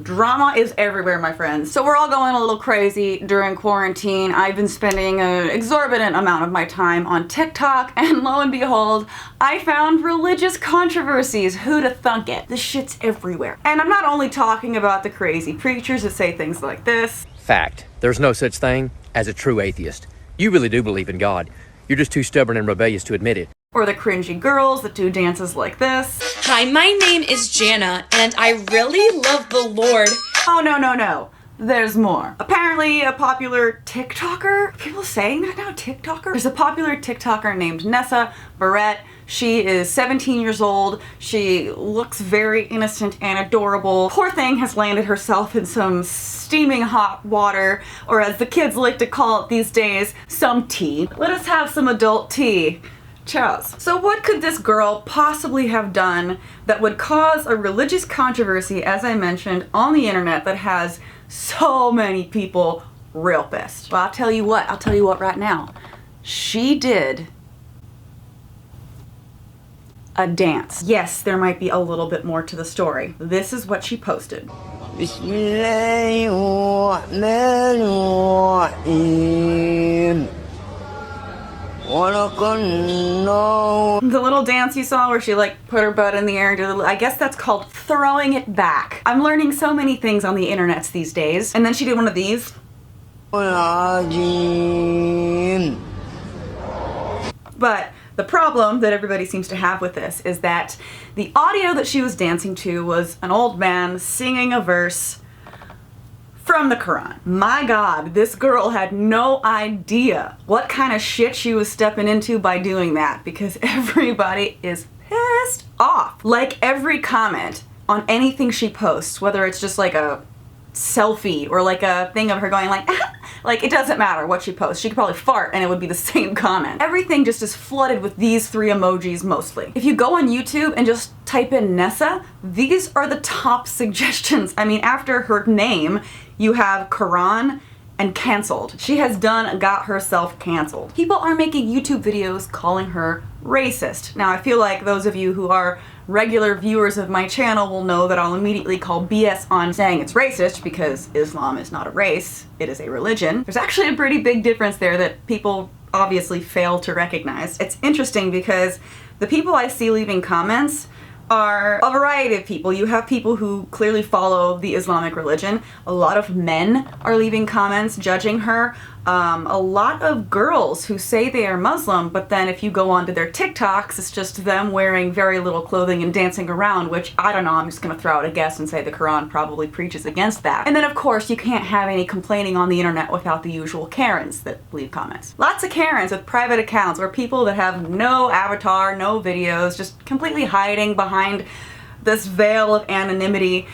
Drama is everywhere, my friends. So we're all going a little crazy during quarantine. I've been spending an exorbitant amount of my time on TikTok, and lo and behold, I found religious controversies. Who'da thunk it? This shit's everywhere. And I'm not only talking about the crazy preachers that say things like this. Fact. There's no such thing as a true atheist. You really do believe in God. You're just too stubborn and rebellious to admit it. Or the cringy girls that do dances like this. Hi, my name is Jana, and I really love the Lord. Oh, no. There's more. Apparently, a popular TikToker, people saying that now, TikToker? There's a popular TikToker named Nessa Barrett. She is 17 years old. She looks very innocent and adorable. Poor thing has landed herself in some steaming hot water, or as the kids like to call it these days, some tea. Let us have some adult tea. Cheers. So what could this girl possibly have done that would cause a religious controversy, as I mentioned, on the internet that has so many people real pissed? Well, I'll tell you what right now. She did a dance. Yes, there might be a little bit more to the story. This is what she posted. The little dance you saw where she like put her butt in the air and did I guess that's called throwing it back. I'm learning so many things on the internets these days. And then she did one of these. But the problem that everybody seems to have with this is that the audio that she was dancing to was an old man singing a verse from the Quran. My God, this girl had no idea what kind of shit she was stepping into by doing that, because everybody is pissed off. Like every comment on anything she posts, whether it's just like a selfie or like a thing of her going like, like it doesn't matter what she posts. She could probably fart and it would be the same comment. Everything just is flooded with these three emojis mostly. If you go on YouTube and just type in Nessa, these are the top suggestions. I mean, after her name, you have Quran and canceled. She has got herself canceled. People are making YouTube videos calling her racist. Now, I feel like those of you who are regular viewers of my channel will know that I'll immediately call BS on saying it's racist because Islam is not a race, it is a religion. There's actually a pretty big difference there that people obviously fail to recognize. It's interesting because the people I see leaving comments are a variety of people. You have people who clearly follow the Islamic religion. A lot of men are leaving comments judging her. A lot of girls who say they are Muslim, but then if you go onto their TikToks, it's just them wearing very little clothing and dancing around, which, I don't know, I'm just gonna throw out a guess and say the Quran probably preaches against that. And then of course you can't have any complaining on the internet without the usual Karens that leave comments. Lots of Karens with private accounts, or people that have no avatar, no videos, just completely hiding behind this veil of anonymity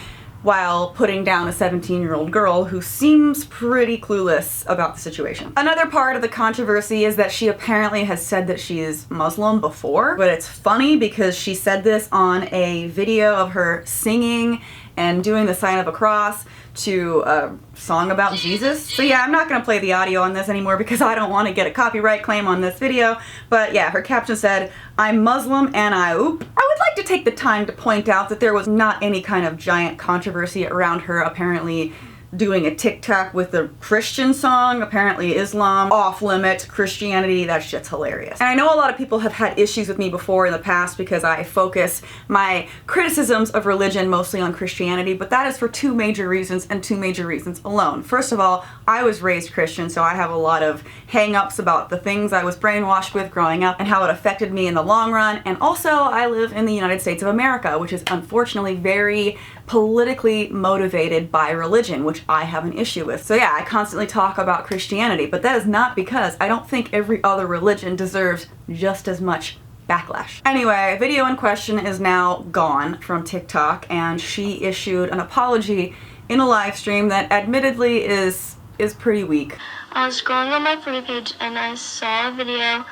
while putting down a 17-year-old girl who seems pretty clueless about the situation. Another part of the controversy is that she apparently has said that she is Muslim before, but it's funny because she said this on a video of her singing and doing the sign of a cross to a song about Jesus. So yeah, I'm not gonna play the audio on this anymore because I don't want to get a copyright claim on this video, but yeah, her caption said, "I'm Muslim and I would like to take the time to point out that there was not any kind of giant controversy around her apparently doing a TikTok with a Christian song. Apparently Islam, off limits, Christianity, that shit's hilarious. And I know a lot of people have had issues with me before in the past because I focus my criticisms of religion mostly on Christianity, but that is for two major reasons and two major reasons alone. First of all, I was raised Christian, so I have a lot of hang-ups about the things I was brainwashed with growing up and how it affected me in the long run. And also, I live in the United States of America, which is unfortunately very politically motivated by religion, which I have an issue with. So yeah, I constantly talk about Christianity, but that is not because I don't think every other religion deserves just as much backlash. Anyway, video in question is now gone from TikTok, and she issued an apology in a live stream that admittedly is pretty weak. I was scrolling on my For You page and I saw a video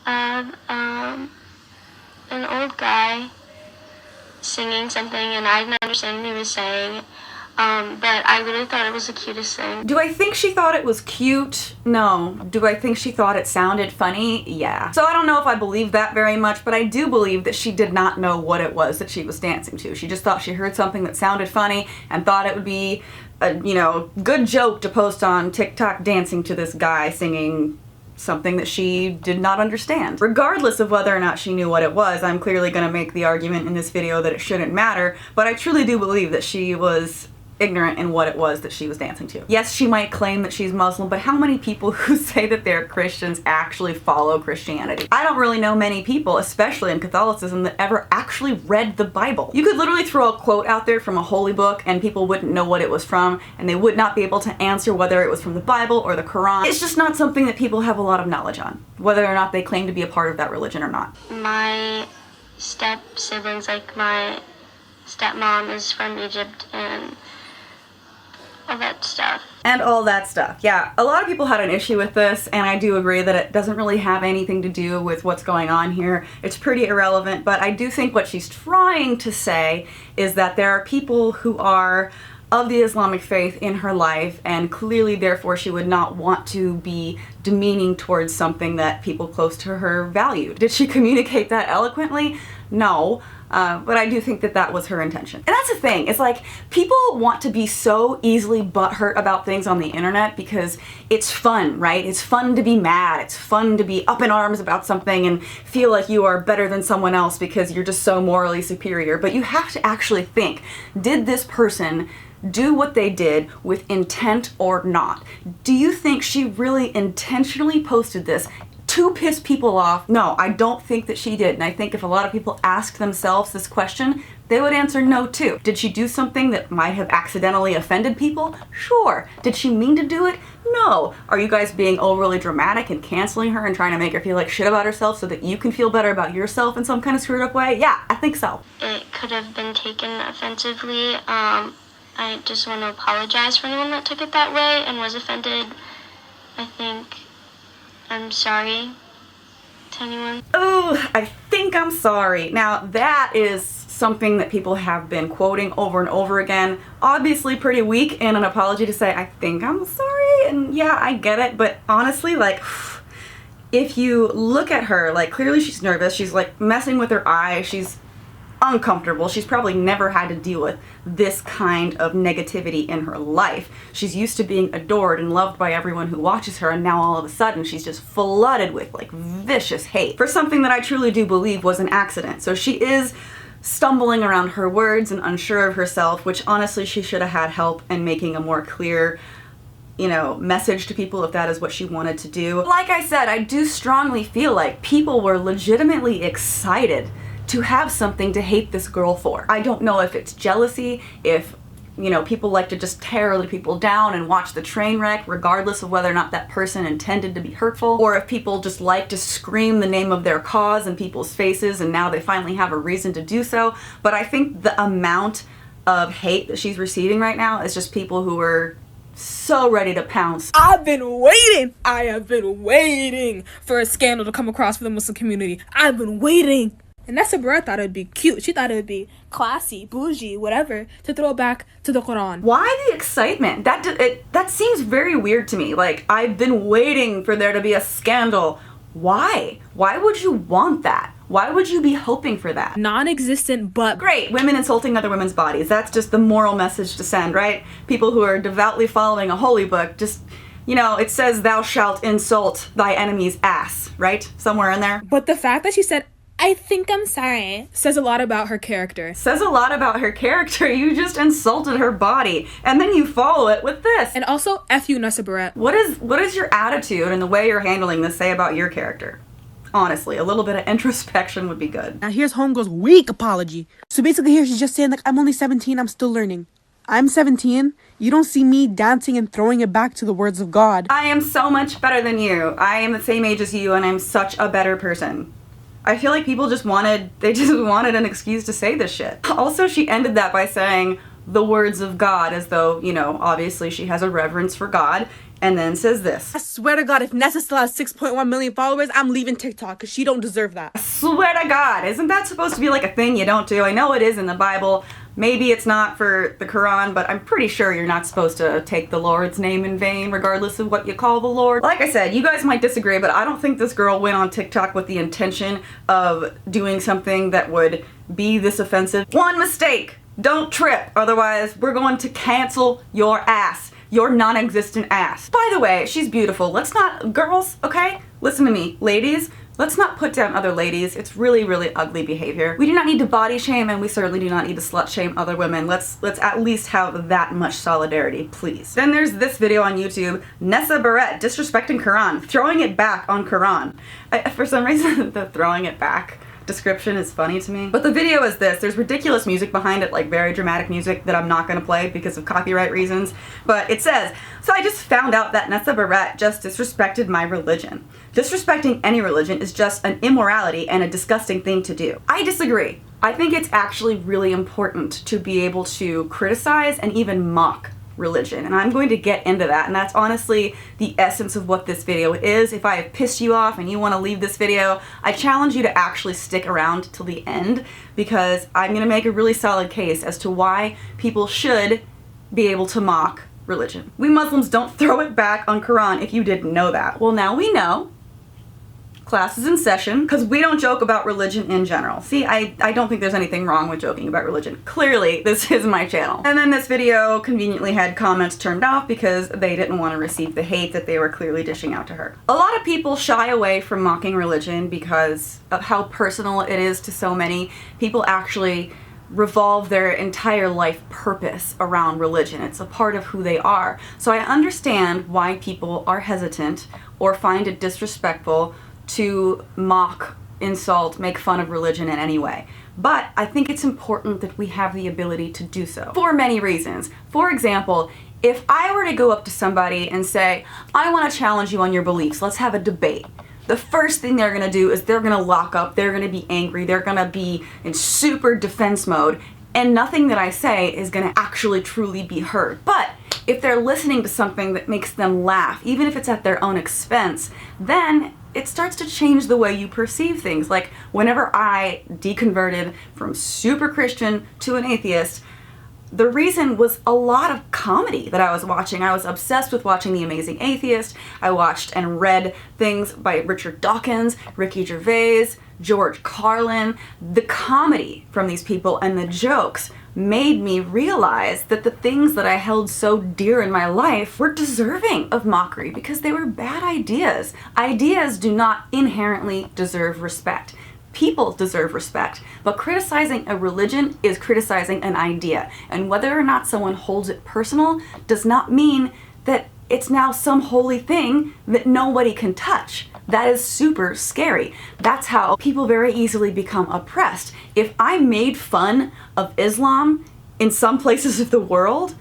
of an old guy singing something, and I didn't understand what he was saying. But I really thought it was the cutest thing. Do I think she thought it was cute? No. Do I think she thought it sounded funny? Yeah. So I don't know if I believe that very much, but I do believe that she did not know what it was that she was dancing to. She just thought she heard something that sounded funny and thought it would be a, good joke to post on TikTok dancing to this guy singing something that she did not understand. Regardless of whether or not she knew what it was, I'm clearly going to make the argument in this video that it shouldn't matter, but I truly do believe that she was ignorant in what it was that she was dancing to. Yes, she might claim that she's Muslim, but how many people who say that they're Christians actually follow Christianity? I don't really know many people, especially in Catholicism, that ever actually read the Bible. You could literally throw a quote out there from a holy book and people wouldn't know what it was from, and they would not be able to answer whether it was from the Bible or the Quran. It's just not something that people have a lot of knowledge on, whether or not they claim to be a part of that religion or not. My step siblings, like my stepmom is from Egypt and all that stuff. And all that stuff. Yeah, a lot of people had an issue with this, and I do agree that it doesn't really have anything to do with what's going on here. It's pretty irrelevant, but I do think what she's trying to say is that there are people who are of the Islamic faith in her life, and clearly therefore she would not want to be demeaning towards something that people close to her valued. Did she communicate that eloquently? No. But I do think that that was her intention. And that's the thing, it's like, people want to be so easily butthurt about things on the internet because it's fun, right? It's fun to be mad, it's fun to be up in arms about something and feel like you are better than someone else because you're just so morally superior. But you have to actually think, did this person do what they did with intent or not? Do you think she really intentionally posted this to piss people off? No, I don't think that she did. And I think if a lot of people asked themselves this question, they would answer no too. Did she do something that might have accidentally offended people? Sure. Did she mean to do it? No. Are you guys being overly dramatic and canceling her and trying to make her feel like shit about herself so that you can feel better about yourself in some kind of screwed up way? Yeah, I think so. It could have been taken offensively. I just want to apologize for anyone that took it that way and was offended. I'm sorry to anyone. Oh, I think I'm sorry. Now that is something that people have been quoting over and over again. Obviously pretty weak in an apology to say, I think I'm sorry, and yeah, I get it, but honestly, like, if you look at her, like, clearly she's nervous, she's like messing with her eyes, she's uncomfortable. She's probably never had to deal with this kind of negativity in her life. She's used to being adored and loved by everyone who watches her, and now all of a sudden she's just flooded with like vicious hate for something that I truly do believe was an accident. So she is stumbling around her words and unsure of herself, which honestly she should have had help in making a more clear message to people if that is what she wanted to do. Like I said, I do strongly feel like people were legitimately excited to have something to hate this girl for. I don't know if it's jealousy, if people like to just tear other people down and watch the train wreck regardless of whether or not that person intended to be hurtful, or if people just like to scream the name of their cause in people's faces and now they finally have a reason to do so. But I think the amount of hate that she's receiving right now is just people who are so ready to pounce. I have been waiting for a scandal to come across for the Muslim community. I've been waiting. And Nessa Barrett thought it would be cute. She thought it would be classy, bougie, whatever, to throw it back to the Quran. Why the excitement? That seems very weird to me. Like, I've been waiting for there to be a scandal. Why? Why would you want that? Why would you be hoping for that? Non-existent, but great. Women insulting other women's bodies. That's just the moral message to send, right? People who are devoutly following a holy book just, it says thou shalt insult thy enemy's ass, right? Somewhere in there. But the fact that she said, I think I'm sorry, says a lot about her character. Says a lot about her character. You just insulted her body, and then you follow it with this. And also, F you, Nessa Barrett. What is your attitude and the way you're handling this say about your character? Honestly, a little bit of introspection would be good. Now here's Homegirl's weak apology. So basically here she's just saying, like, I'm only 17, I'm still learning. I'm 17, you don't see me dancing and throwing it back to the words of God. I am so much better than you. I am the same age as you, and I'm such a better person. I feel like people just wanted an excuse to say this shit. Also, she ended that by saying the words of God, as though, obviously she has a reverence for God, and then says this. I swear to God, if Nessa still has 6.1 million followers, I'm leaving TikTok, because she don't deserve that. I swear to God, isn't that supposed to be like a thing you don't do? I know it is in the Bible, Maybe it's not for the Quran, but I'm pretty sure you're not supposed to take the Lord's name in vain, regardless of what you call the Lord. Like I said, you guys might disagree, but I don't think this girl went on TikTok with the intention of doing something that would be this offensive. One mistake! Don't trip, otherwise we're going to cancel your ass. Your non-existent ass. By the way, she's beautiful. Let's not, girls, okay? Listen to me, ladies. Let's not put down other ladies. It's really, really ugly behavior. We do not need to body shame, and we certainly do not need to slut shame other women. Let's at least have that much solidarity, please. Then there's this video on YouTube, Nessa Barrett disrespecting Quran, throwing it back on Quran. For some reason, the throwing it back description is funny to me. But the video is this. There's ridiculous music behind it, like very dramatic music that I'm not gonna play because of copyright reasons. But it says, so I just found out that Nessa Barrett just disrespected my religion. Disrespecting any religion is just an immorality and a disgusting thing to do. I disagree. I think it's actually really important to be able to criticize and even mock religion, and I'm going to get into that, and that's honestly the essence of what this video is. If I have pissed you off and you want to leave this video, I challenge you to actually stick around till the end, because I'm going to make a really solid case as to why people should be able to mock religion. We Muslims don't throw it back on Quran, if you didn't know that. Well, now we know. Class is in session, because we don't joke about religion in general. See, I don't think there's anything wrong with joking about religion. Clearly, this is my channel. And then this video conveniently had comments turned off because they didn't want to receive the hate that they were clearly dishing out to her. A lot of people shy away from mocking religion because of how personal it is to so many. People actually revolve their entire life purpose around religion. It's a part of who they are. So I understand why people are hesitant or find it disrespectful to mock, insult, make fun of religion in any way. But I think it's important that we have the ability to do so for many reasons. For example, if I were to go up to somebody and say, I want to challenge you on your beliefs, let's have a debate. The first thing they're going to do is they're going to lock up, they're going to be angry, they're going to be in super defense mode, and nothing that I say is going to actually truly be heard. But if they're listening to something that makes them laugh, even if it's at their own expense, then it starts to change the way you perceive things. Like whenever I deconverted from super Christian to an atheist, the reason was a lot of comedy that I was watching. I was obsessed with watching The Amazing Atheist. I watched and read things by Richard Dawkins, Ricky Gervais, George Carlin. The comedy from these people and the jokes made me realize that the things that I held so dear in my life were deserving of mockery because they were bad ideas. Ideas do not inherently deserve respect. People deserve respect, but criticizing a religion is criticizing an idea, and whether or not someone holds it personal does not mean that it's now some holy thing that nobody can touch. That is super scary. That's how people very easily become oppressed. If I made fun of Islam in some places of the world,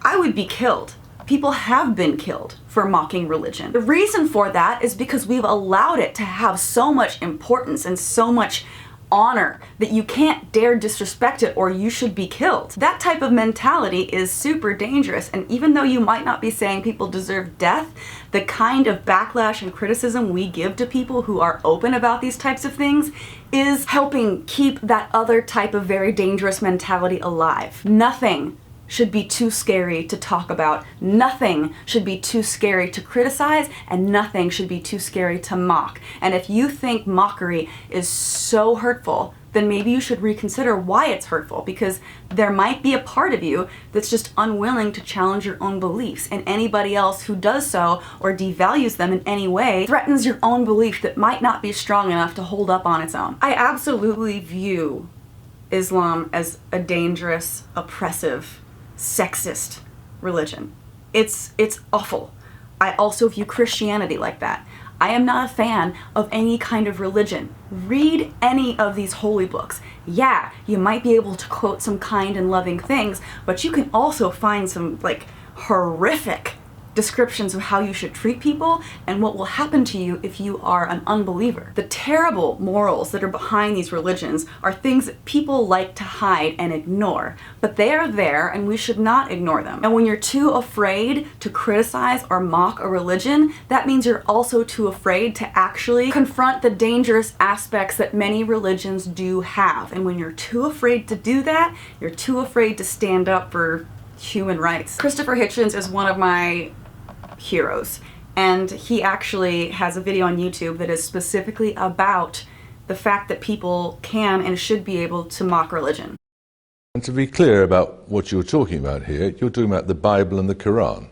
I would be killed. People have been killed for mocking religion. The reason for that is because we've allowed it to have so much importance and so much honor that you can't dare disrespect it or you should be killed. That type of mentality is super dangerous, and even though you might not be saying people deserve death, the kind of backlash and criticism we give to people who are open about these types of things is helping keep that other type of very dangerous mentality alive. Nothing should be too scary to talk about. Nothing should be too scary to criticize, and nothing should be too scary to mock. And if you think mockery is so hurtful, then maybe you should reconsider why it's hurtful, because there might be a part of you that's just unwilling to challenge your own beliefs, and anybody else who does so or devalues them in any way threatens your own belief that might not be strong enough to hold up on its own. I absolutely view Islam as a dangerous, oppressive, sexist religion. It's awful. I also view Christianity like that. I am not a fan of any kind of religion. Read any of these holy books. Yeah, you might be able to quote some kind and loving things, but you can also find some like horrific descriptions of how you should treat people and what will happen to you if you are an unbeliever. The terrible morals that are behind these religions are things that people like to hide and ignore, but they are there and we should not ignore them. And when you're too afraid to criticize or mock a religion, that means you're also too afraid to actually confront the dangerous aspects that many religions do have. And when you're too afraid to do that, you're too afraid to stand up for human rights. Christopher Hitchens is one of my heroes, and he actually has a video on YouTube that is specifically about the fact that people can and should be able to mock religion. And to be clear about what you're talking about here, you're talking about the Bible and the Quran.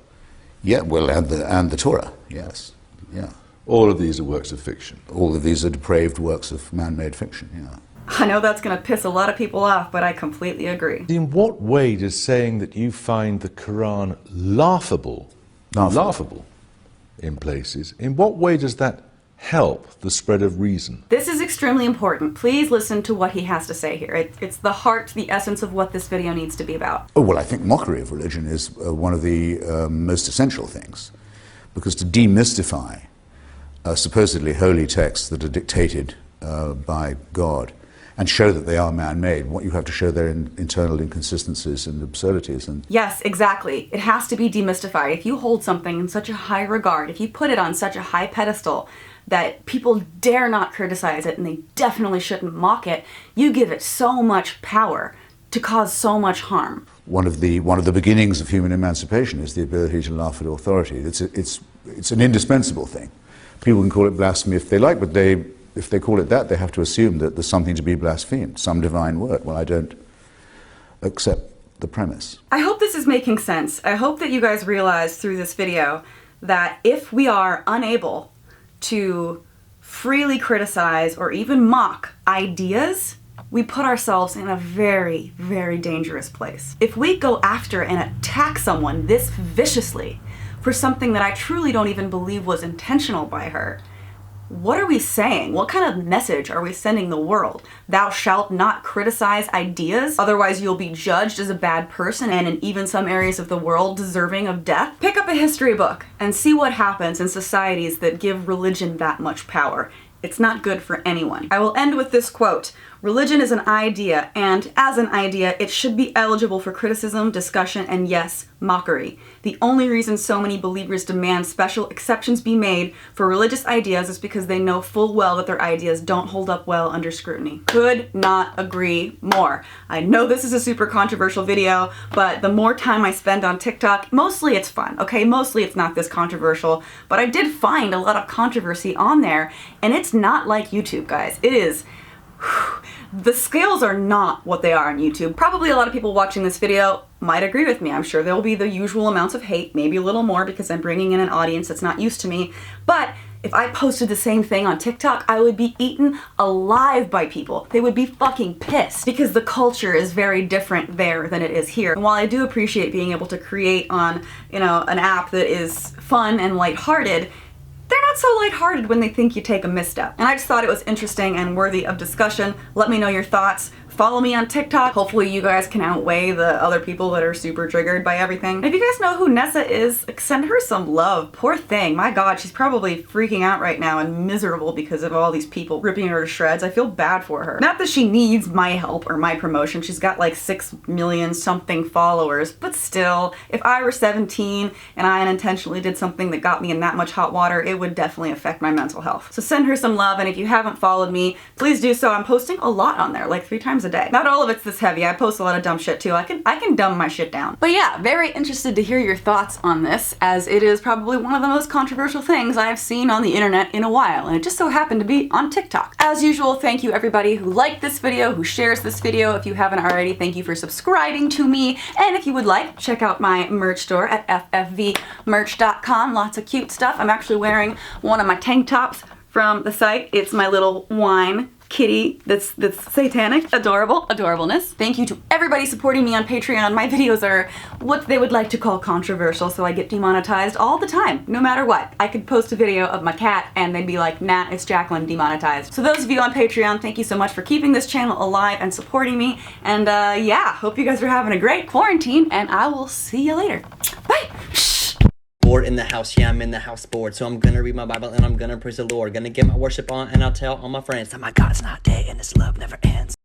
Yeah, well, and the Torah, yes, yeah. All of these are works of fiction. All of these are depraved works of man-made fiction, yeah. I know that's going to piss a lot of people off, but I completely agree. In what way does saying that you find the Quran laughable in places, in what way does that help the spread of reason? This is extremely important. Please listen to what he has to say here. It's the heart, the essence of what this video needs to be about. Oh, well, I think mockery of religion is one of the most essential things, because to demystify supposedly holy texts that are dictated by God and show that they are man-made, what you have to show their internal inconsistencies and absurdities. And yes, exactly. It has to be demystified. If you hold something in such a high regard, if you put it on such a high pedestal that people dare not criticize it and they definitely shouldn't mock it, you give it so much power to cause so much harm. One of the beginnings of human emancipation is the ability to laugh at authority. It's an indispensable thing. People can call it blasphemy if they like, but if they call it that, they have to assume that there's something to be blasphemed, some divine word. Well, I don't accept the premise. I hope this is making sense. I hope that you guys realize through this video that if we are unable to freely criticize or even mock ideas, we put ourselves in a very, very dangerous place. If we go after and attack someone this viciously for something that I truly don't even believe was intentional by her, what are we saying? What kind of message are we sending the world? Thou shalt not criticize ideas, otherwise you'll be judged as a bad person and in even some areas of the world deserving of death? Pick up a history book and see what happens in societies that give religion that much power. It's not good for anyone. I will end with this quote. Religion is an idea, and as an idea, it should be eligible for criticism, discussion, and yes, mockery. The only reason so many believers demand special exceptions be made for religious ideas is because they know full well that their ideas don't hold up well under scrutiny. Could not agree more. I know this is a super controversial video, but the more time I spend on TikTok, mostly it's fun, okay? Mostly it's not this controversial, but I did find a lot of controversy on there, and it's not like YouTube, guys. It is... The scales are not what they are on YouTube. Probably a lot of people watching this video might agree with me. I'm sure there will be the usual amounts of hate, maybe a little more because I'm bringing in an audience that's not used to me. But if I posted the same thing on TikTok, I would be eaten alive by people. They would be fucking pissed because the culture is very different there than it is here. And while I do appreciate being able to create on, an app that is fun and lighthearted, they're not so lighthearted when they think you take a misstep. And I just thought it was interesting and worthy of discussion. Let me know your thoughts. Follow me on TikTok. Hopefully you guys can outweigh the other people that are super triggered by everything. If you guys know who Nessa is, send her some love. Poor thing. My God, she's probably freaking out right now and miserable because of all these people ripping her to shreds. I feel bad for her. Not that she needs my help or my promotion. She's got like 6 million something followers, but still, if I were 17 and I unintentionally did something that got me in that much hot water, it would definitely affect my mental health. So send her some love, and if you haven't followed me, please do so. I'm posting a lot on there, like 3 times a day. Not all of it's this heavy. I post a lot of dumb shit too. I can dumb my shit down. But yeah, very interested to hear your thoughts on this, as it is probably one of the most controversial things I have seen on the internet in a while, and it just so happened to be on TikTok. As usual, thank you everybody who liked this video, who shares this video. If you haven't already, thank you for subscribing to me, and if you would like, check out my merch store at ffvmerch.com. Lots of cute stuff. I'm actually wearing one of my tank tops from the site. It's my little wine kitty that's satanic. Adorableness. Thank you to everybody supporting me on Patreon. My videos are what they would like to call controversial, so I get demonetized all the time, no matter what. I could post a video of my cat and they'd be like, nah, it's Jaclyn, demonetized. So those of you on Patreon, thank you so much for keeping this channel alive and supporting me. And yeah, hope you guys are having a great quarantine, and I will see you later. Bye! Lord in the house, yeah, I'm in the house board. So I'm gonna read my Bible and I'm gonna praise the Lord. Gonna get my worship on and I'll tell all my friends that my God's not dead and his love never ends.